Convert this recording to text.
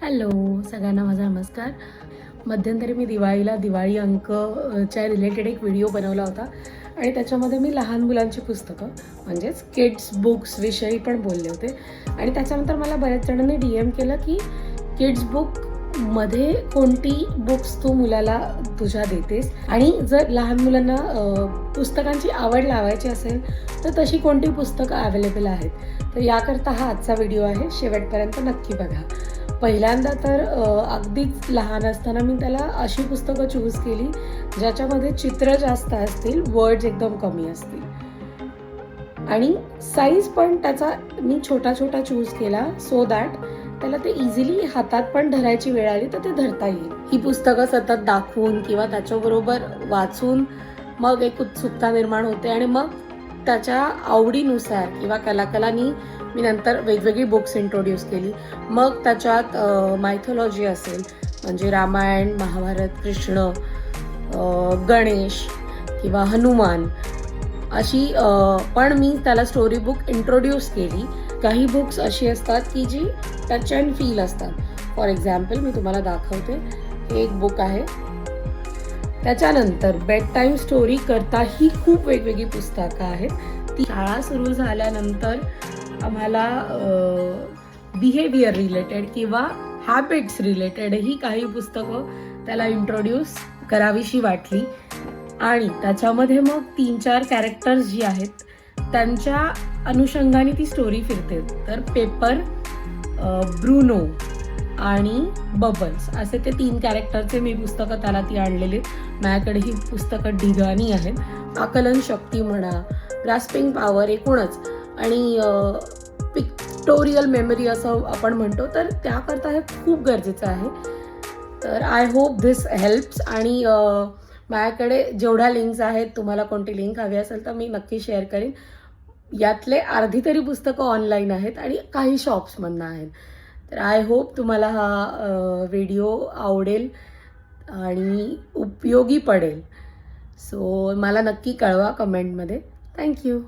Hello सगळ्यांना माझा नमस्कार. मध्यंतरी मी दिवाळीला दिवाळी अंकच्या रिलेटेड एक व्हिडिओ बनवला होता आणि त्याच्यामध्ये मी लहान मुलांची पुस्तकं म्हणजेच किड्स बुक्सविषयी पण बोलले होते. आणि त्याच्यानंतर मला बऱ्याच जणांनी DM केलं की किड्स बुकमध्ये कोणती बुक्स तू मुलाला तुझ्या देतेस, आणि जर लहान मुलांना पुस्तकांची आवड लावायची असेल तर तशी कोणती पुस्तकं अवेलेबल आहेत. तर याकरता हा आजचा व्हिडिओ आहे, शेवटपर्यंत नक्की बघा. पहिल्यांदा तर अगदीच लहान असताना मी त्याला अशी पुस्तकं चूज केली ज्याच्यामध्ये चित्र जास्त असतील, वर्ड्स एकदम कमी असतील, आणि साईज पण त्याचा मी छोटा छोटा चूज केला सो दॅट त्याला ते इझिली हातात पण धरायची वेळ आली तर ते धरता येईल. ही पुस्तकं सतत दाखवून किंवा त्याच्याबरोबर वाचून मग एक उत्सुकता निर्माण होते आणि मग त्याच्या आवडीनुसार किंवा कलाकलांनी मी नंतर वेगवेगळी बुक्स इंट्रोड्यूस केली. मग त्याच्यात मायथॉलॉजी असेल म्हणजे रामायण, महाभारत, कृष्ण, गणेश किंवा हनुमान अशी पण मी त्याला स्टोरी बुक इंट्रोड्यूस केली. काही बुक्स अशी असतात की जी टच अँड फील असतात. फॉर एक्झाम्पल मी तुम्हाला दाखवते, हे एक बुक आहे. त्याच्यानंतर बेड टाईम स्टोरी करताही खूप वेगवेगळी पुस्तकं आहेत. ती शाळा सुरू झाल्यानंतर आम्हाला बिहेवियर रिलेटेड किंवा हॅबिट्स रिलेटेडही काही पुस्तकं त्याला इंट्रोड्यूस करावीशी वाटली. आणि त्याच्यामध्ये मग 3-4 कॅरेक्टर्स जी आहेत त्यांच्या अनुषंगाने ती स्टोरी फिरते. तर पेपर, ब्रुनो आणि बबल्स असे ते 3 कॅरेक्टरचे मी पुस्तकं त्याला ती आणलेली. माझ्याकडे ही पुस्तकं ढिगाणी आहेत. आकलन शक्ती म्हणा, ग्रास्पिंग पॉवर एकूणच, आणि पिक्टोरियल मेमरी असं आपण म्हणतो, तर त्याकरता हे खूप गरजेचं आहे. तर आय होप धिस हेल्प्स. आणि माझ्याकडे जेवढ्या लिंक्स आहेत, तुम्हाला कोणती लिंक हवी असेल तर मी नक्की शेअर करीन. यातले अर्धी तरी पुस्तकं ऑनलाईन आहेत आणि काही शॉप्समधनं आहेत. तर आय होप तुम्हाला हा व्हिडिओ आवडेल आणि उपयोगी पडेल. सो मला नक्की कळवा कमेंटमध्ये. थँक्यू.